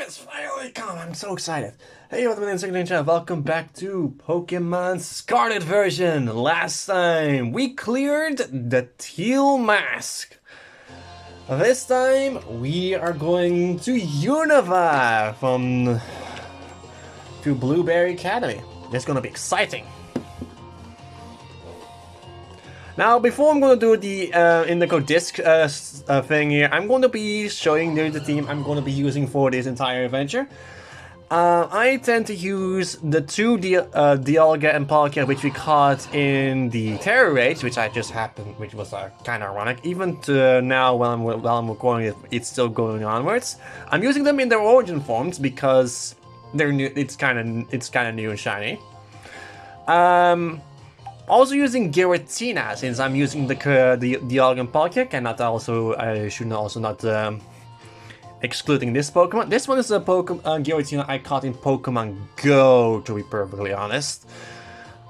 It's finally come! I'm so excited. Hey, what's my name is welcome back to Pokémon Scarlet version. Last time we cleared the teal mask. This time we are going to Unova to Blueberry Academy. It's gonna be exciting. Now, before I'm going to do the Indigo Disc thing here, I'm going to be showing you the team I'm going to be using for this entire adventure. I tend to use the two Dialga and Palkia, which we caught in the Terror Raids, which which was kind of ironic. Even to now, while I'm recording it, it's still going onwards. I'm using them in their origin forms because they're new. It's kind of new and shiny. Also using Giratina, since I'm using the Dialga and Palkia, I should also not excluding this Pokemon. This one is a Pokemon Giratina I caught in Pokemon Go, to be perfectly honest.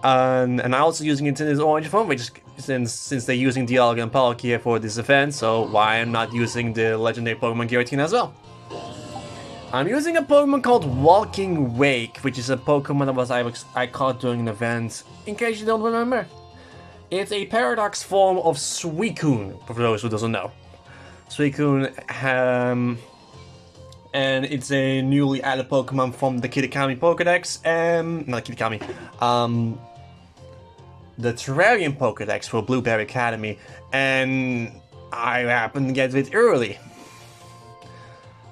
And I'm also using it in its origin form, which since they're using Dialga and Palkia for this event, so why I'm not using the legendary Pokemon Giratina as well. I'm using a Pokemon called Walking Wake, which is a Pokemon that I caught during an event, in case you don't remember. It's a paradox form of Suicune, for those who doesn't know. Suicune, and it's a newly added Pokemon from the Kitakami Pokédex, not Kitakami, the Terrarium Pokédex for Blueberry Academy, and I happened to get it early.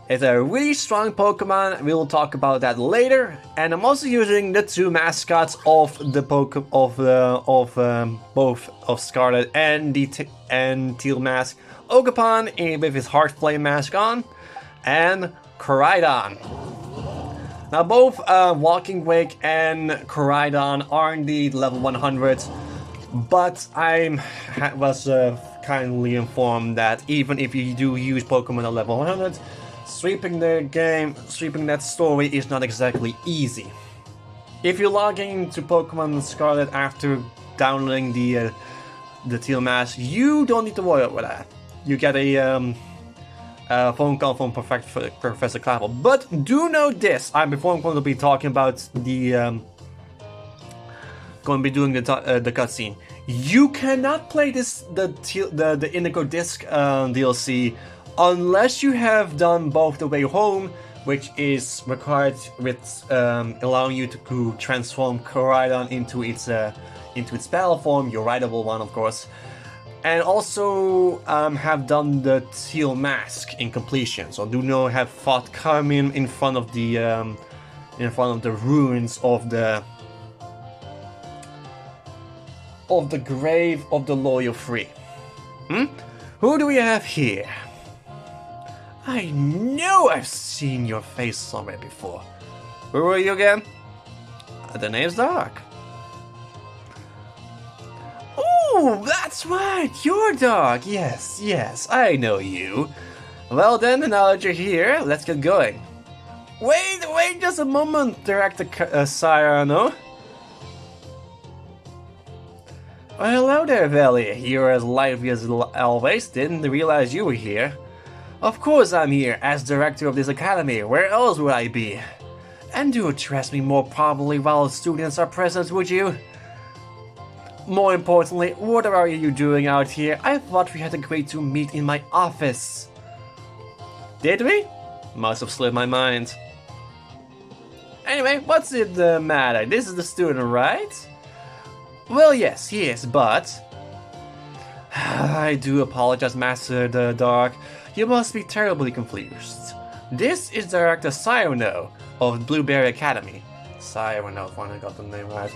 It's a really strong Pokemon. We will talk about that later. And I'm also using the two mascots of the both of Scarlet and Teal Mask. Ogerpon with his Heart Flame mask on, and Koraidon. Now both Walking Wake and Koraidon are indeed level 100, but I was kindly informed that even if you do use Pokemon at level 100, sweeping that story is not exactly easy. If you log into Pokemon Scarlet after downloading the Teal Mask, you don't need to worry about that. You get a phone call from Professor Clapple. But do know this: before I'm going to be talking about going to be doing the cutscene. You cannot play the Indigo Disc DLC. Unless you have done both the way home, which is required with allowing you to transform Koraidon into its battle form, your rideable one, of course, and also have done the Teal Mask in completion. So do not have fought Carmine in front of the ruins of the grave of the Loyal Three. Who do we have here? I know I've seen your face somewhere before. Who are you again? The name's Dark. Oh, that's right, you're Dark. Yes, I know you. Well then, now that you're here, let's get going. Wait just a moment, Director Cyrano. Well, hello there, Valley. You're as lively as always. Didn't realize you were here. Of course I'm here, as director of this academy. Where else would I be? And do address me more properly while students are present, would you? More importantly, what are you doing out here? I thought we had agreed to meet in my office. Did we? Must have slipped my mind. Anyway, what's it matter? This is the student, right? Well, yes, he is, but... I do apologize, Master the Dark. You must be terribly confused. This is Director Cyrano of Blueberry Academy. Cyrano, if I got the name right.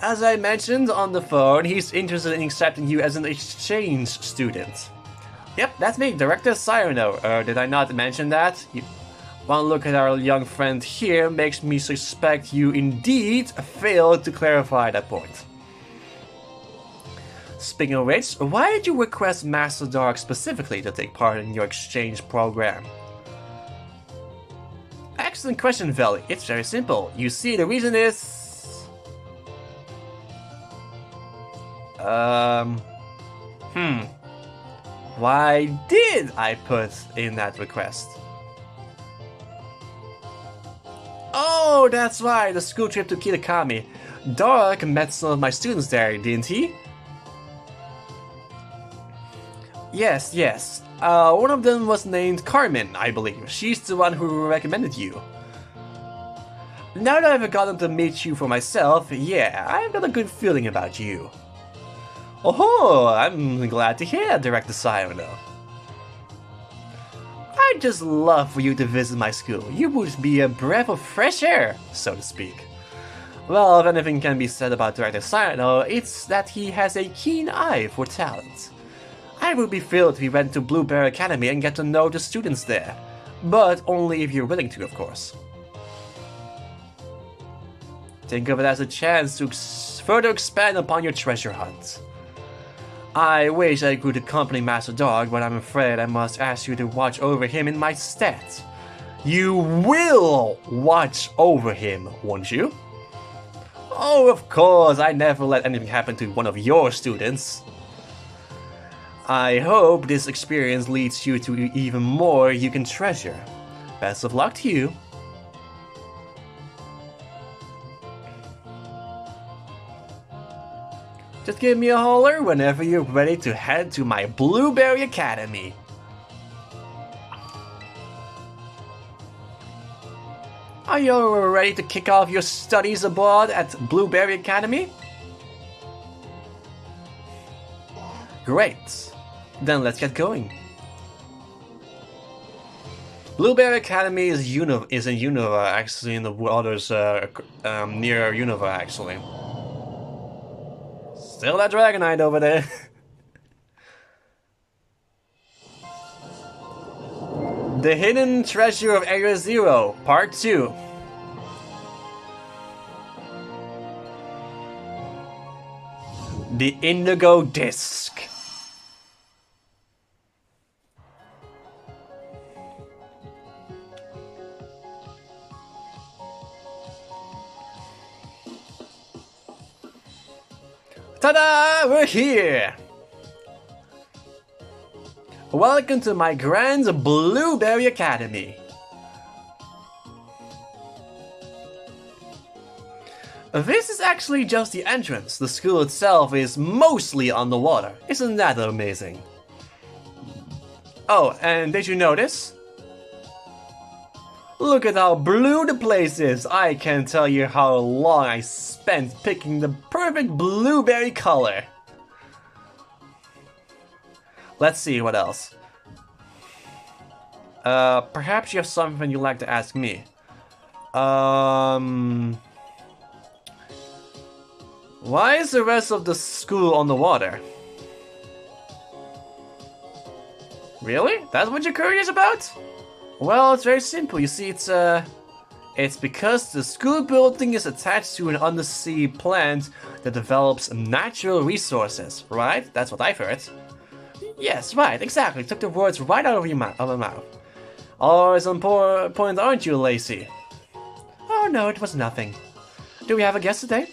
As I mentioned on the phone, he's interested in accepting you as an exchange student. Yep, that's me, Director Cyrano. Did I not mention that? One look at our young friend here makes me suspect you indeed failed to clarify that point. Speaking of which, why did you request Master Dark specifically to take part in your exchange program? Excellent question, Valley. It's very simple. You see, the reason is... Why did I put in that request? Oh, that's right, the school trip to Kitakami. Dark met some of my students there, didn't he? Yes. One of them was named Carmen, I believe. She's the one who recommended you. Now that I've gotten to meet you for myself, yeah, I've got a good feeling about you. Oh, I'm glad to hear that, Director Sayano. I'd just love for you to visit my school. You would be a breath of fresh air, so to speak. Well, if anything can be said about Director Sayano, it's that he has a keen eye for talent. I would be thrilled if we went to Blueberry Academy and get to know the students there. But only if you're willing to, of course. Think of it as a chance to further expand upon your treasure hunt. I wish I could accompany Master Dog, but I'm afraid I must ask you to watch over him in my stead. You will watch over him, won't you? Oh, of course, I never let anything happen to one of your students. I hope this experience leads you to even more you can treasure. Best of luck to you. Just give me a holler whenever you're ready to head to my Blueberry Academy. Are you ready to kick off your studies abroad at Blueberry Academy? Great. Then let's get going. Blueberry Academy is in Unova, actually, in the waters near Unova, actually. Still that Dragonite over there. The Hidden Treasure of Area Zero, Part 2. The Indigo Disc. Ta-da! We're here! Welcome to my grand Blueberry Academy. This is actually just the entrance. The school itself is mostly underwater. Isn't that amazing? Oh, and did you notice? Look at how blue the place is. I can't tell you how long I spent picking the perfect blueberry color. Let's see, what else? Perhaps you have something you'd like to ask me. Why is the rest of the school on the water? Really? That's what you're curious about? Well, it's very simple. You see, it's because the school building is attached to an undersea plant that develops natural resources, right? That's what I've heard. Yes, right, exactly. Took the words right out of your mouth. Always on point, aren't you, Lacey? Oh no, it was nothing. Do we have a guest today?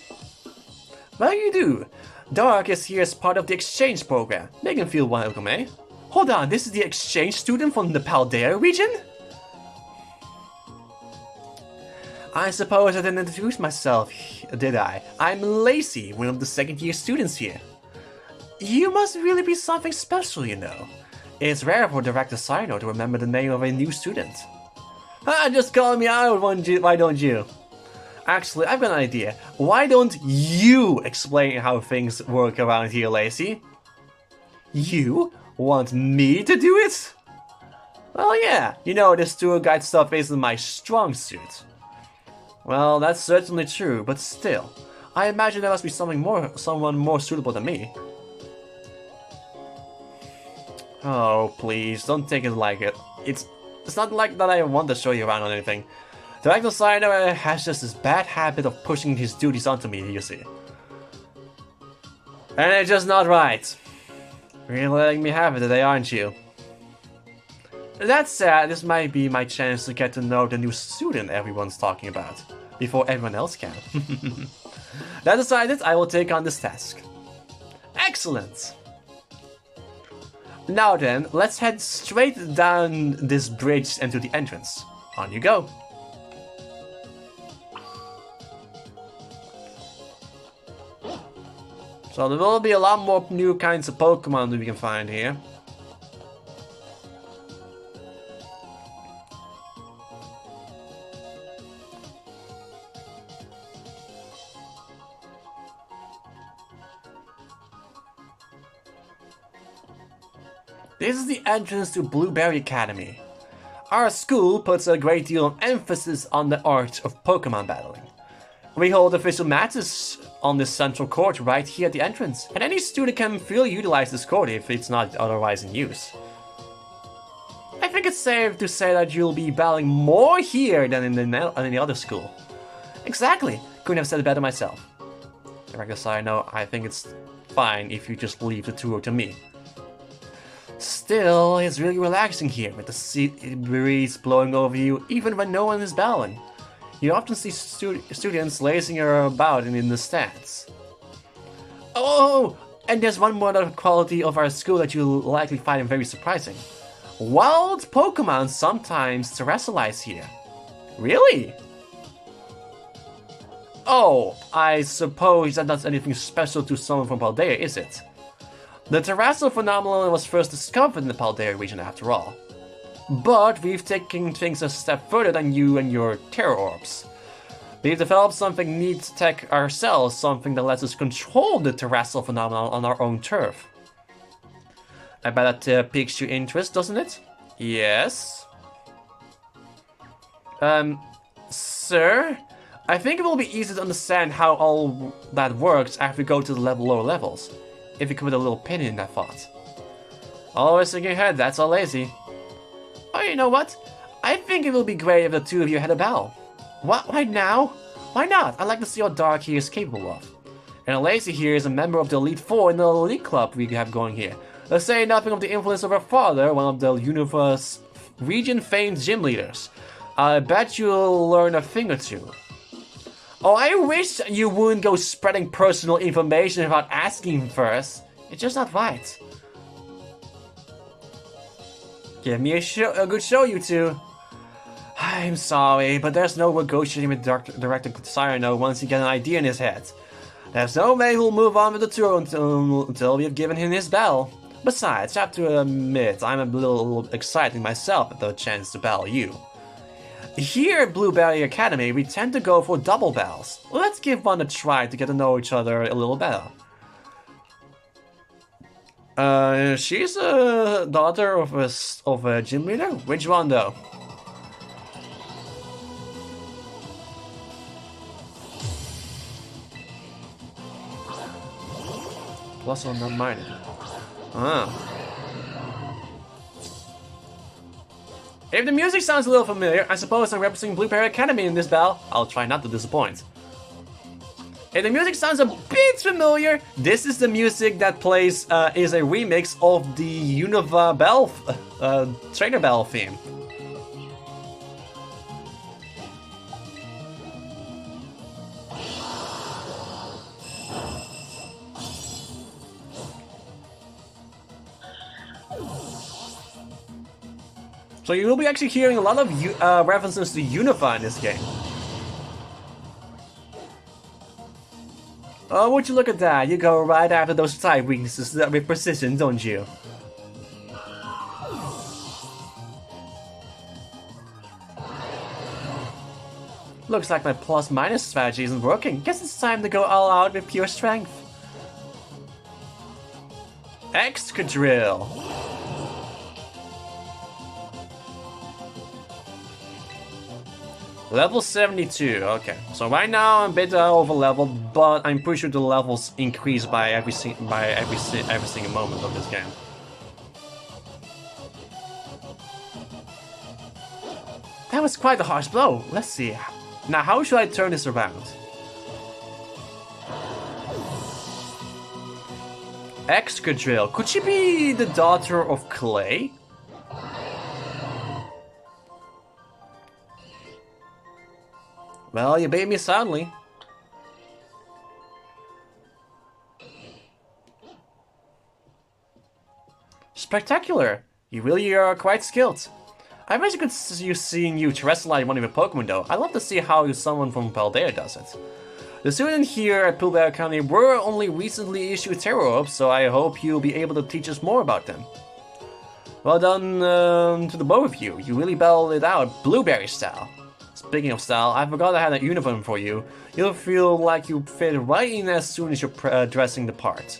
Well, you do. Dark is here as part of the exchange program. Make him feel welcome, eh? Hold on, this is the exchange student from the Paldea region? I suppose I didn't introduce myself, did I? I'm Lacey, one of the second-year students here. You must really be something special, you know. It's rare for Director Sayano to remember the name of a new student. Just call me out, why don't you? Actually, I've got an idea. Why don't you explain how things work around here, Lacey? You want me to do it? Well, yeah, you know, this tour guide stuff isn't my strong suit. Well, that's certainly true, but still, I imagine there must be someone more suitable than me. Oh, please, don't take it like it. It's not like that I want to show you around or anything. Director Sayano has just this bad habit of pushing his duties onto me, you see. And it's just not right. Really letting me have it today, aren't you? That said, this might be my chance to get to know the new student everyone's talking about, before everyone else can. That decided, I will take on this task. Excellent! Now then, let's head straight down this bridge and to the entrance. On you go. So there will be a lot more new kinds of Pokemon that we can find here. This is the entrance to Blueberry Academy. Our school puts a great deal of emphasis on the art of Pokemon battling. We hold official matches on this central court right here at the entrance, and any student can freely utilize this court if it's not otherwise in use. I think it's safe to say that you'll be battling more here than in any other school. Exactly, couldn't have said it better myself. I guess I know, I think it's fine if you just leave the tour to me. Still, it's really relaxing here with the sea breeze blowing over you even when no one is battling. You often see students lazing about in the stands. Oh, and there's one more other quality of our school that you'll likely find very surprising. Wild Pokemon sometimes terrestrialize here. Really? Oh, I suppose that's not anything special to someone from Paldea, is it? The terrestrial phenomenon was first discovered in the Paldea region after all. But we've taken things a step further than you and your Terror Orbs. We've developed something neat tech ourselves, something that lets us control the terrestrial phenomenon on our own turf. I bet that piques your interest, doesn't it? Yes? Sir? I think it will be easy to understand how all that works after we go to the lower levels. If you could put a little pin in that thought. Always in your head, that's all lazy. Oh, you know what? I think it will be great if the two of you had a battle. What? Why now? Why not? I'd like to see what Dark here is capable of. And Lazy here is a member of the Elite Four in the Elite Club we have going here. Let's say nothing of the influence of her father, one of the Unova's region-famed gym leaders. I bet you'll learn a thing or two. Oh, I wish you wouldn't go spreading personal information without asking first. It's just not right. Give me a good show, you two. I'm sorry, but there's no negotiating with Director Cyrano once you get an idea in his head. There's no way he'll move on with the tour until we have given him his battle. Besides, I have to admit, I'm a little excited myself at the chance to battle you. Here at Blueberry Academy, we tend to go for double battles. Let's give one a try to get to know each other a little better. She's a daughter of a gym leader? Which one though? Plus one, not minus. Ah. If the music sounds a little familiar, I suppose I'm representing Blueberry Academy in this battle. I'll try not to disappoint. If the music sounds a bit familiar, this is the music that plays, is a remix of the Unova Trainer Battle theme. So you will be actually hearing a lot of references to Unova in this game. Oh, would you look at that? You go right after those type weaknesses with precision, don't you? Looks like my plus-minus strategy isn't working. Guess it's time to go all out with pure strength. Excadrill. Level 72, okay. So right now I'm a bit over leveled, but I'm pretty sure the levels increase by every single moment of this game. That was quite a harsh blow. Let's see. Now how should I turn this around? Excadrill. Could she be the daughter of Clay? Well, you bait me soundly. Spectacular! You really are quite skilled. I wish I could see you terrestrialize one of your Pokemon though. I'd love to see how someone from Paldea does it. The students here at Pooh Bear Academy were only recently issued terror orbs, so I hope you'll be able to teach us more about them. Well done to the both of you. You really battled it out, blueberry style. Speaking of style, I forgot I had a uniform for you. You'll feel like you fit right in as soon as you're dressing the part.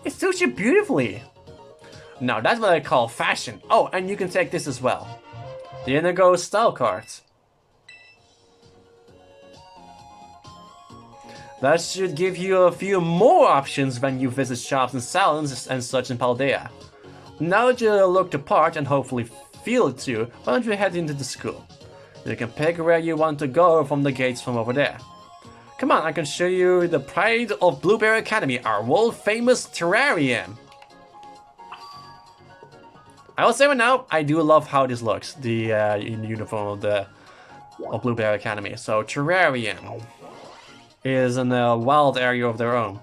It suits you beautifully. Now that's what I call fashion. Oh, and you can take this as well. The Indigo Style Cards. That should give you a few more options when you visit shops and salons and such in Paldea. Now that you look the part and hopefully feel it too, why don't you head into the school? You can pick where you want to go from the gates from over there. Come on, I can show you the pride of Blueberry Academy, our world famous terrarium. I will say right now, I do love how this looks, the uniform of Blueberry Academy. So terrarium is in a wild area of their own.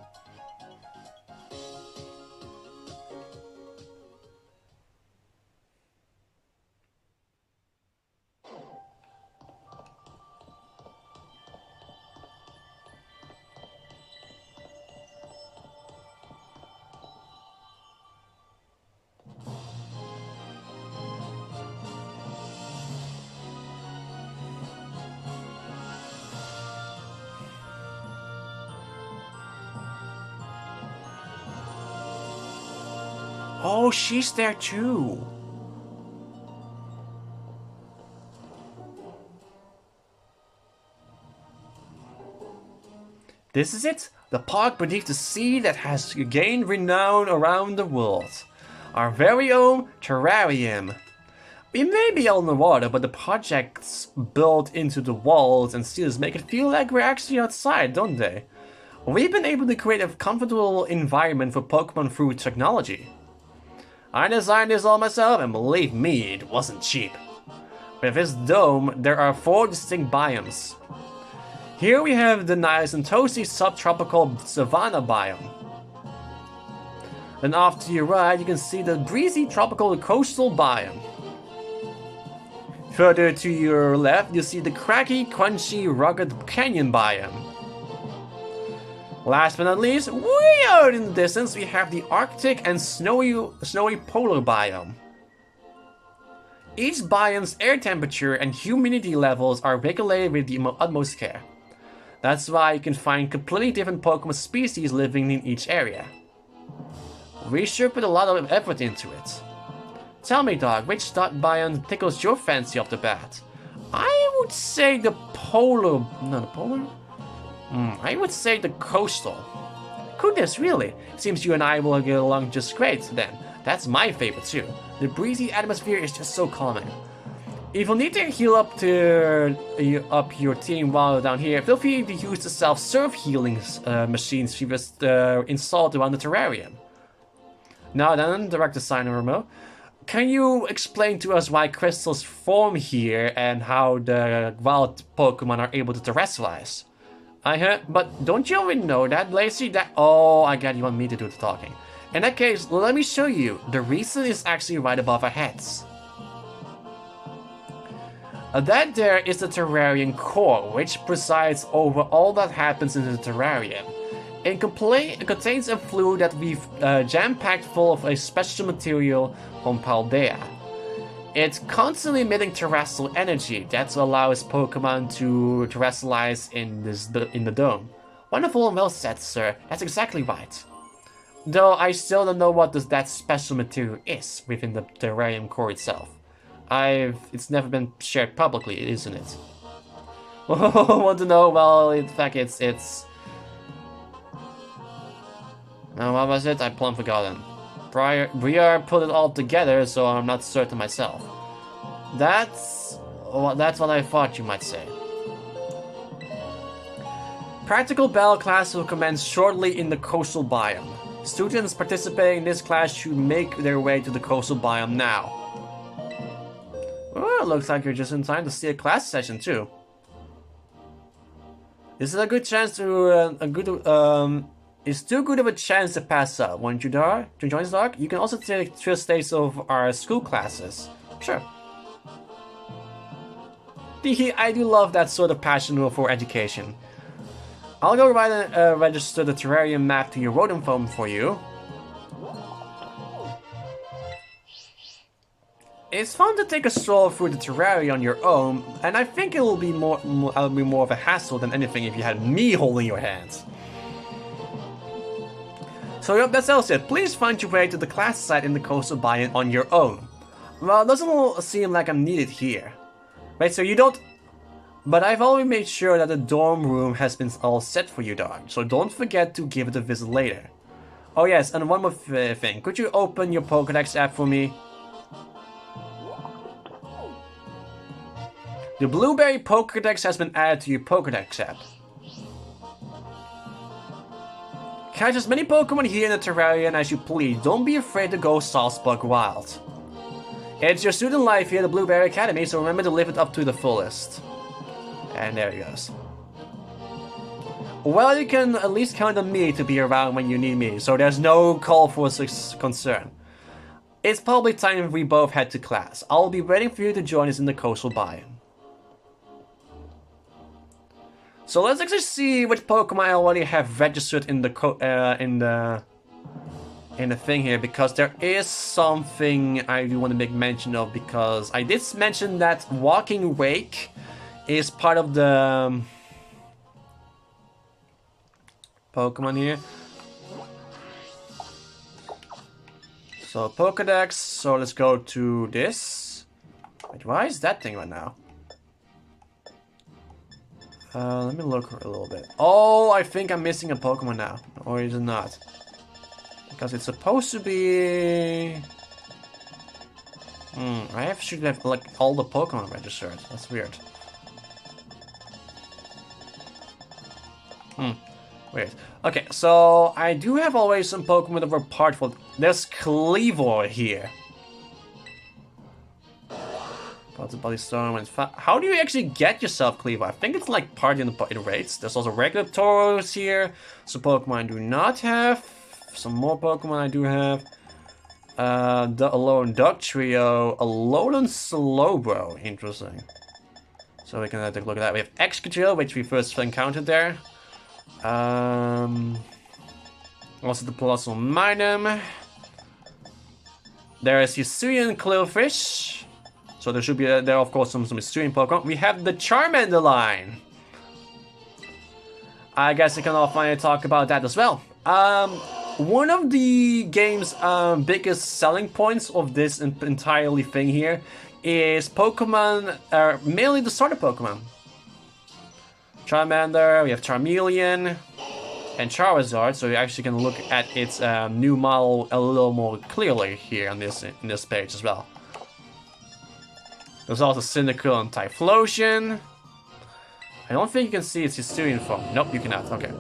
Oh, she's there too. This is it, the park beneath the sea that has gained renown around the world. Our very own terrarium. We may be on the water, but the projects built into the walls and ceilings make it feel like we're actually outside, don't they? We've been able to create a comfortable environment for Pokemon through technology. I designed this all myself, and believe me, it wasn't cheap. With this dome, there are 4 distinct biomes. Here we have the nice and toasty subtropical savanna biome. Then off to your right, you can see the breezy tropical coastal biome. Further to your left, you see the craggy, crunchy, rugged canyon biome. Last but not least, way out in the distance, we have the Arctic and snowy polar biome. Each biome's air temperature and humidity levels are regulated with the utmost care. That's why you can find completely different Pokemon species living in each area. We sure put a lot of effort into it. Tell me, dog, which biome tickles your fancy off the bat? I would say the polar... No, the polar? I would say the coastal. Goodness, really? Seems you and I will get along just great then. That's my favorite too. The breezy atmosphere is just so calming. If you need to heal up your team while down here, feel free to use the self-serve healing machines we just installed around the terrarium. Now then, Director Signorimo, can you explain to us why crystals form here and how the wild Pokemon are able to terrestrialize? But don't you already know that, Lacey? Oh, I get you want me to do the talking. In that case, let me show you. The reason is actually right above our heads. That there is the terrarium core, which presides over all that happens in the terrarium. It contains a fluid that we've jam-packed full of a special material from Paldea. It's constantly emitting terrestrial energy that allows Pokemon to terrestrialize in the dome. Wonderful and well said, sir. That's exactly right. Though I still don't know what that special material is within the terrarium core itself. It's never been shared publicly, isn't it? Want to know? Well, in fact, it's... what was it? I plumb forgotten. Briar put it all together, so I'm not certain myself. That's what I thought you might say. Practical battle class will commence shortly in the coastal biome. Students participating in this class should make their way to the coastal biome now. Oh, it looks like you're just in time to see a class session too. This is a good chance to is too good of a chance to pass up. Want you to join us, Doc? You can also take 3 days of our school classes. Sure. I do love that sort of passion for education. I'll go right and register the terrarium map to your rodent phone for you. It's fun to take a stroll through the terrarium on your own, and I think it'll be more of a hassle than anything if you had me holding your hands. So yep, that's all said. Please find your way to the class site in the coastal biome on your own. Well, it doesn't seem like I'm needed here. Right, so you don't... But I've already made sure that the dorm room has been all set for you, dog. So don't forget to give it a visit later. Oh yes, and one more thing. Could you open your Pokédex app for me? The Blueberry Pokédex has been added to your Pokédex app. Catch as many Pokemon here in the terrarium as you please. Don't be afraid to go Salzburg wild. It's your student life here at the Blueberry Academy, so remember to live it up to the fullest. And there he goes. Well, you can at least count on me to be around when you need me, so there's no call for concern. It's probably time we both head to class. I'll be waiting for you to join us in the coastal biome. So let's actually see which Pokemon I already have registered in the thing here, because there is something I do want to make mention of, because I did mention that Walking Wake is part of the Pokemon here. So Pokédex, so let's go to this. Wait, why is that thing right now? Let me look a little bit. Oh, I think I'm missing a Pokemon now. Or is it not? Because it's supposed to be... I should have like all the Pokemon registered. That's weird. Weird. Okay, so I do have always some Pokemon that were part for... There's Cleavor here. Body Storm and how do you actually get yourself Cleavor? I think it's like part in the raids. There's also regular Tauros here. Some Pokemon I do not have. Some more Pokemon I do have. The Alolan Dog Trio. Alolan Slowbro. Interesting. So we can take a look at that. We have Excadrill, which we first encountered there. Also the Colossal Minun. There is Hisuian Qwilfish. So there should be, there are of course some Hisuian Pokemon. We have the Charmander line. I guess we can all finally talk about that as well. One of the game's biggest selling points of this entirely thing here is Pokemon, mainly the starter Pokemon. Charmander, we have Charmeleon, and Charizard, so you actually can look at its new model a little more clearly here on in this page as well. There's also Cyndaquil and Typhlosion. I don't think you can see its Hisuian form. Nope, you cannot. Okay.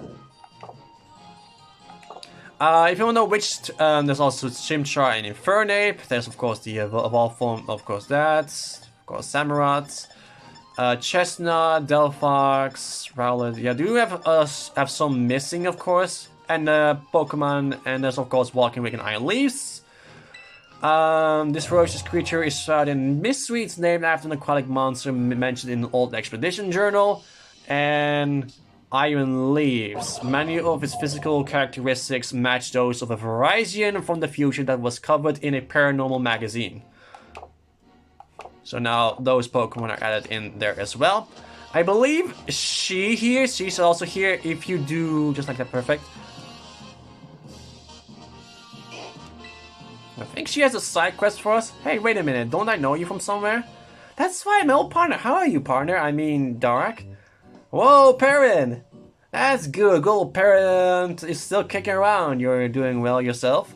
If you want to know which, there's also Chimchar and Infernape. There's of course the evolved form, of course that. Of course Samurott. Chestnut, Delphox, Rowlet. Yeah, do have some missing, of course. And Pokemon, and there's of course Walking Wake and Iron Leaves. This ferocious creature is shot in Mistsweet. It's named after an aquatic monster mentioned in an old expedition journal. And Iron Leaves. Many of its physical characteristics match those of a Virizion from the future that was covered in a paranormal magazine. So now those Pokemon are added in there as well. I believe she's also here if you do just like that. Perfect. I think she has a side quest for us. Hey, wait a minute. Don't I know you from somewhere? That's right, my old partner. How are you, partner? I mean, Dark. Whoa, Perrin. That's good. Good old Perrin is still kicking around. You're doing well yourself.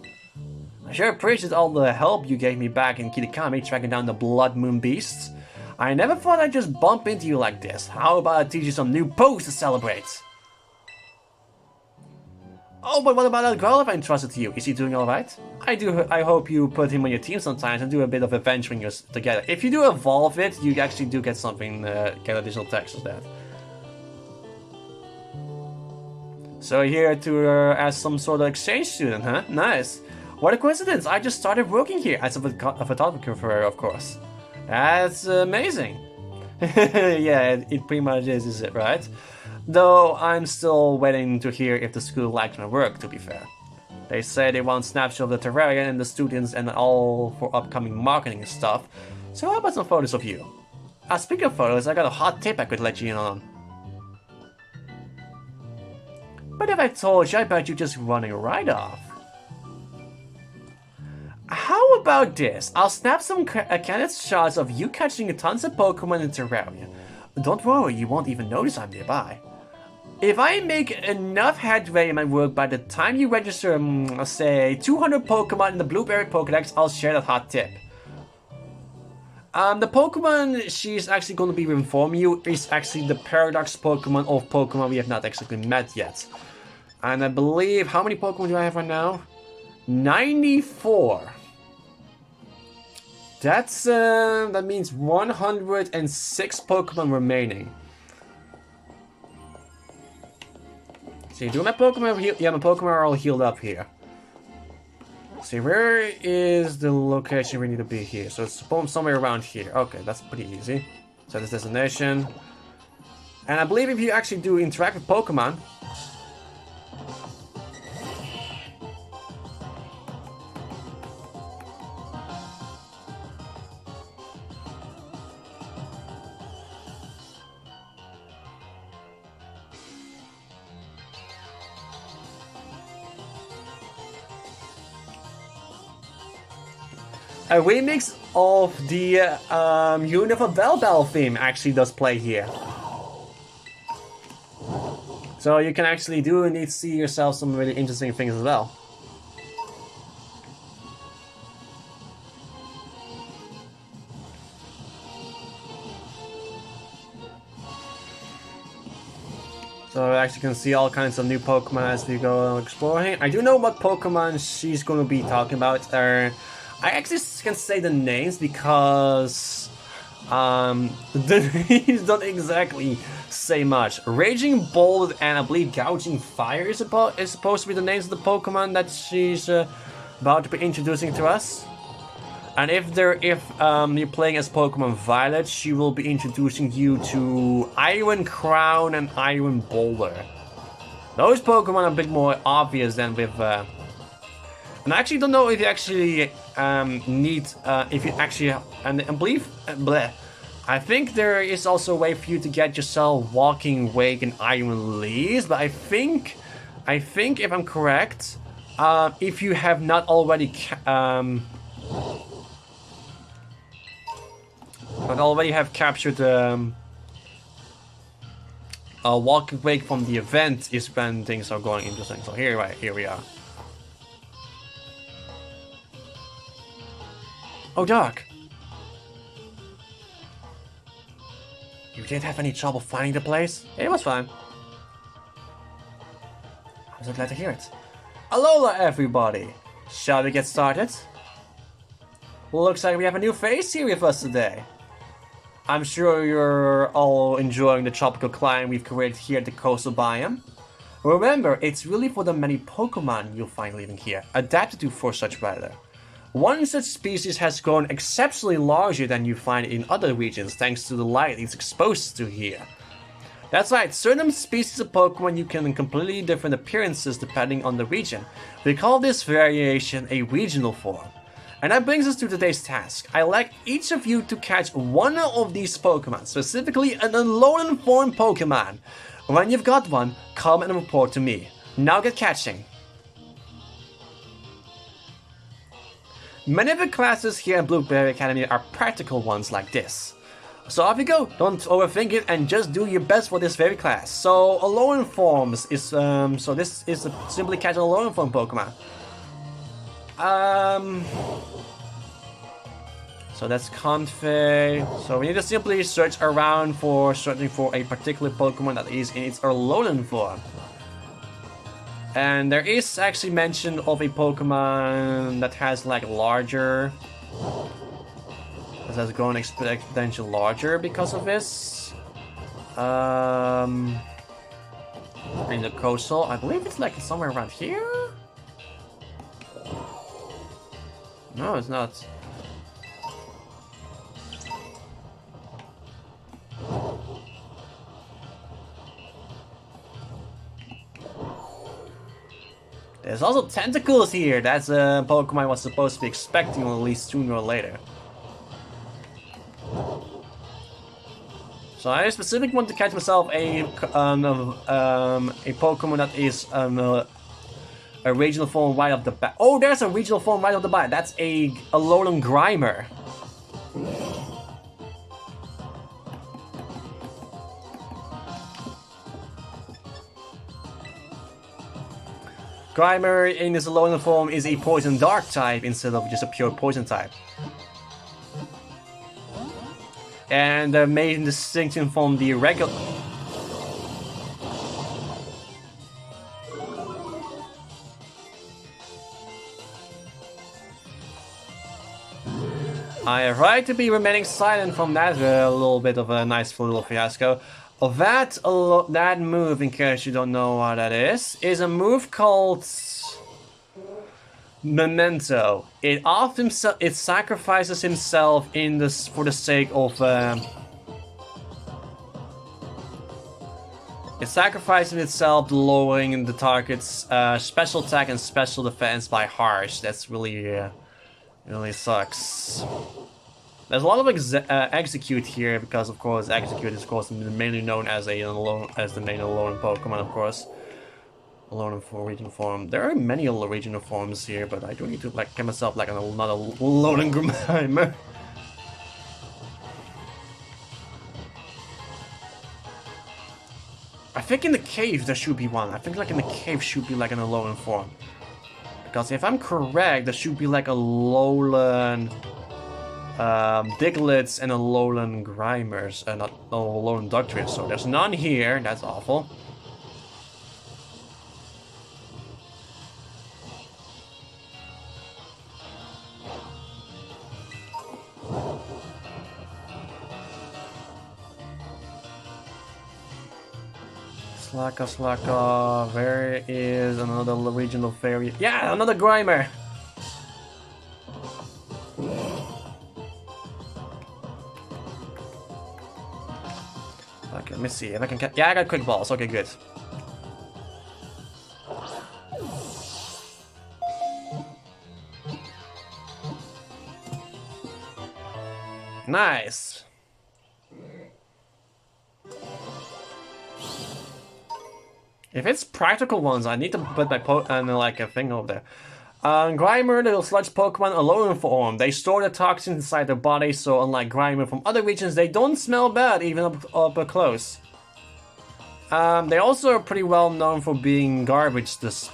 I sure appreciate all the help you gave me back in Kitakami tracking down the Blood Moon beasts. I never thought I'd just bump into you like this. How about I teach you some new poses to celebrate? Oh, but what about that Growlithe I entrusted to you? Is he doing alright? I hope you put him on your team sometimes and do a bit of adventuring together. If you do evolve it, you actually do get something, get additional text as that. So you're here to as some sort of exchange student, huh? Nice. What a coincidence! I just started working here as a photographer, of course. That's amazing. Yeah, it pretty much is it, right? Though I'm still waiting to hear if the school likes my work, to be fair. They say they want snapshots of the terrarium and the students and all for upcoming marketing stuff. So how about some photos of you? Speaking of photos, I got a hot tip I could let you in on. But if I told you, I bet you're just running right off. How about this? I'll snap some candid shots of you catching tons of Pokemon in Terraria. Don't worry, you won't even notice I'm nearby. If I make enough headway in my work by the time you register, say, 200 Pokemon in the Blueberry Pokedex, I'll share that hot tip. The Pokemon she's actually going to be informing you is actually the Paradox Pokemon of Pokemon we have not actually met yet. And I believe, how many Pokemon do I have right now? 94. That's, that means 106 Pokemon remaining. See, do my Pokemon heal? Yeah, my Pokemon are all healed up here. See, where is the location we need to be here? So it's somewhere around here. Okay, that's pretty easy. Set this destination. And I believe if you actually do interact with Pokemon, a remix of the Unova Bell theme actually does play here. So you can actually do and see yourself some really interesting things as well. So you actually can see all kinds of new Pokemon as we go exploring. I do know what Pokemon she's going to be talking about. I actually can say the names because the names don't exactly say much. Raging Bolt and I believe Gouging Fire is supposed to be the names of the Pokemon that she's about to be introducing to us. And if you're playing as Pokemon Violet, she will be introducing you to Iron Crown and Iron Boulder. Those Pokemon are a bit more obvious than with. And I actually don't know if you actually and I believe, I think there is also a way for you to get yourself Walking Wake and Iron Leaves, but I think if I'm correct, if you have not already have captured Walking Wake from the event is when things are going interesting. So here we are. Oh, Doc. You didn't have any trouble finding the place? It was fine. I'm so glad to hear it. Alola, everybody! Shall we get started? Looks like we have a new face here with us today. I'm sure you're all enjoying the tropical climate we've created here at the coastal biome. Remember, it's really for the many Pokemon you'll find living here, adapted to for such weather. One such species has grown exceptionally larger than you find in other regions thanks to the light it's exposed to here. That's right, certain species of Pokemon you can in completely different appearances depending on the region. We call this variation a regional form. And that brings us to today's task. I'd like each of you to catch one of these Pokemon, specifically an Alolan form Pokemon. When you've got one, come and report to me. Now get catching. Many of the classes here at Blueberry Academy are practical ones like this. So off you go, don't overthink it and just do your best for this very class. So Alolan forms is, so this is simply catch an Alolan form Pokemon. So that's Confe. So we need to simply search around for searching for a particular Pokemon that is in its Alolan form. And there is actually mention of a Pokemon that has like larger, that has grown exponentially larger because of this. In the coastal, I believe it's like somewhere around here? No, it's not. There's also tentacles here. That's a Pokemon I was supposed to be expecting at least sooner or later. So I specifically want to catch myself a Pokemon that is a regional form right off the bat. Oh, there's a regional form right off the bat. That's a Alolan Grimer. Grimer in his Alolan form is a Poison Dark type instead of just a pure Poison type. And the main distinction from the regular... I have right to be remaining silent from that a little bit of a nice little fiasco. That move, in case you don't know what that is a move called Memento. It sacrifices himself for the sake of it sacrifices itself, lowering the target's special attack and special defense by harsh. That's really really sucks. There's a lot of execute here because, of course, execute is, of course, mainly known as the main Alolan Pokemon, of course. Alolan regional form. There are many regional forms here, but I do need to get myself like another Alolan Grimer. I think in the cave there should be one. I think like in the cave should be like an Alolan form. Because if I'm correct, there should be like a Alolan Diglets and a Alolan Grimers, and not Alolan Doctrine. So there's none here. That's awful. Slaka. Where is another regional fairy? Yeah, another Grimer. Okay, let me see if I can. Yeah, I got quick balls. Okay, good. Nice. If it's practical ones, I need to put my like a thing over there. Grimer, the sludge Pokemon, Alolan form. They store the toxins inside their body, so unlike Grimer from other regions, they don't smell bad even up close. They also are pretty well known for being garbage dumps.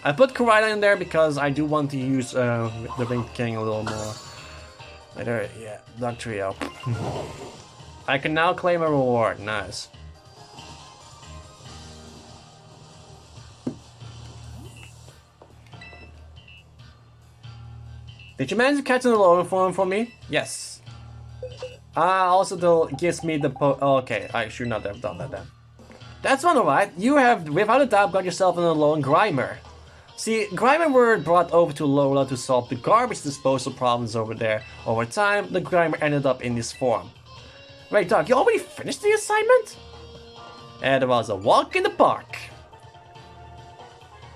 I put Koraidon in there because I do want to use the Ring King a little more. Later, yeah, Dugtrio. I can now claim a reward. Nice. Did you manage to catch an Alolan form for me? Yes. Also gives me the okay, I should not have done that then. That's one alright. You have, without a doubt, got yourself an Alolan Grimer. See, Grimer were brought over to Alola to solve the garbage disposal problems over there. Over time, the Grimer ended up in this form. Wait, Doc, you already finished the assignment? And it was a walk in the park.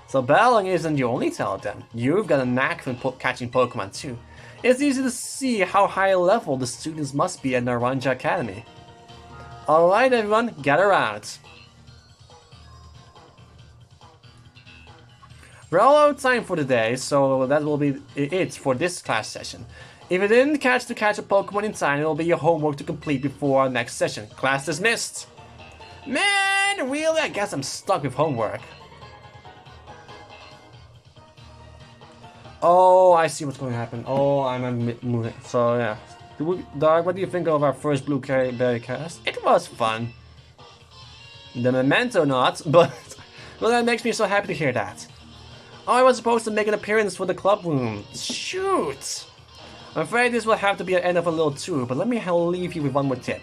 So battling isn't your only talent then. You've got a knack for catching Pokemon too. It's easy to see how high level the students must be at Naranja Academy. Alright everyone, gather around. We're all out of time for the day, so that will be it for this class session. If you didn't catch a Pokemon in time, it will be your homework to complete before our next session. Class dismissed. Man, really? I guess I'm stuck with homework. Oh, I see what's going to happen. Oh, I'm moving. So, yeah. Doug, what do you think of our first Blue Berry cast? It was fun. The Memento not, but well, that makes me so happy to hear that. Oh, I was supposed to make an appearance for the club room. Shoot! I'm afraid this will have to be the end of a little tour, but let me leave you with one more tip.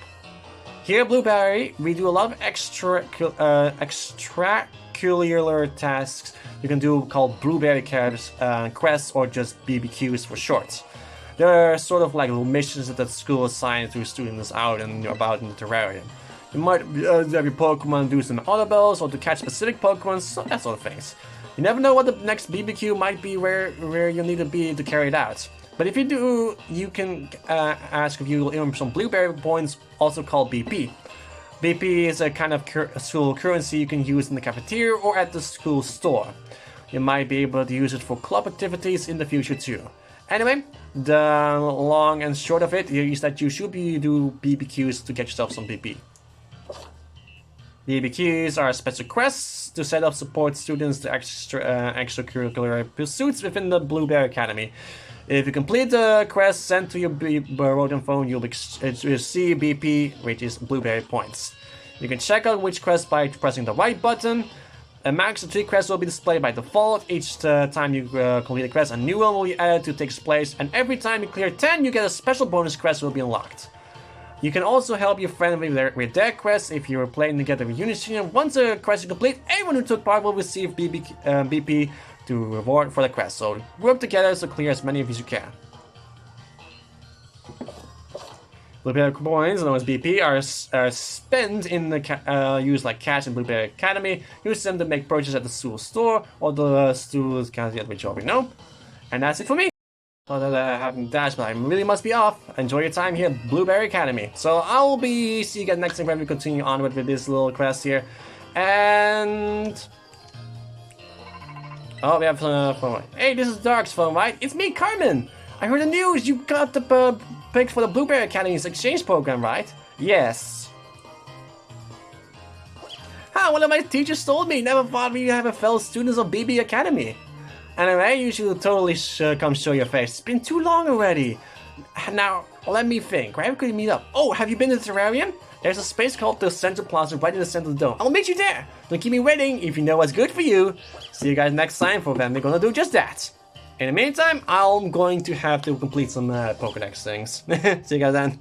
Here at Blueberry, we do a lot of extracurricular tasks you can do called Blueberry quests or just BBQs for short. They're sort of like little missions that the school assigns to students out and about in the terrarium. You might have your Pokemon do some audibles or to catch specific Pokemon, so that sort of things. You never know what the next BBQ might be where you need to be to carry it out. But if you do, you can ask if you will earn some Blueberry points, also called BP. BP is a kind of school currency you can use in the cafeteria or at the school store. You might be able to use it for club activities in the future too. Anyway, the long and short of it is that you should do BBQs to get yourself some BP. BBQs are special quests to set up support students to extracurricular pursuits within the Blueberry Academy. If you complete the quest sent to your Rodent phone, you'll receive BP, which is Blueberry points. You can check out which quest by pressing the right button. A max of 3 quests will be displayed by default. Each time you complete a quest, a new one will be added to take place, and every time you clear 10, you get a special bonus quest will be unlocked. You can also help your friend with their quests if you are playing together with Unity. Once a quest is complete, everyone who took part will receive BP to reward for the quest, so work together to clear as many of as you can. Blueberry points, known as BP, are spent in the used like cash in Blueberry Academy. Use them to make purchases at the school store or the school's canteen, which you already know. And that's it for me. Thought that I haven't dashed, but I really must be off. Enjoy your time here at Blueberry Academy. So I'll see you guys next time when we continue on with this little quest here. And oh, we have phone. Hey, this is Dark's phone, right? It's me, Carmen. I heard the news. You got the picked for the Blueberry Academy's exchange program, right? Yes. Ah, one of my teachers told me. Never thought we'd have a fellow students of BB Academy. Anyway, you should totally come show your face. It's been too long already. Now, let me think. Where could we meet up? Oh, have you been to the terrarium? There's a space called the Central Plaza right in the center of the dome. I'll meet you there. Don't keep me waiting if you know what's good for you. See you guys next time for when we're gonna do just that. In the meantime, I'm going to have to complete some Pokédex things. See you guys then.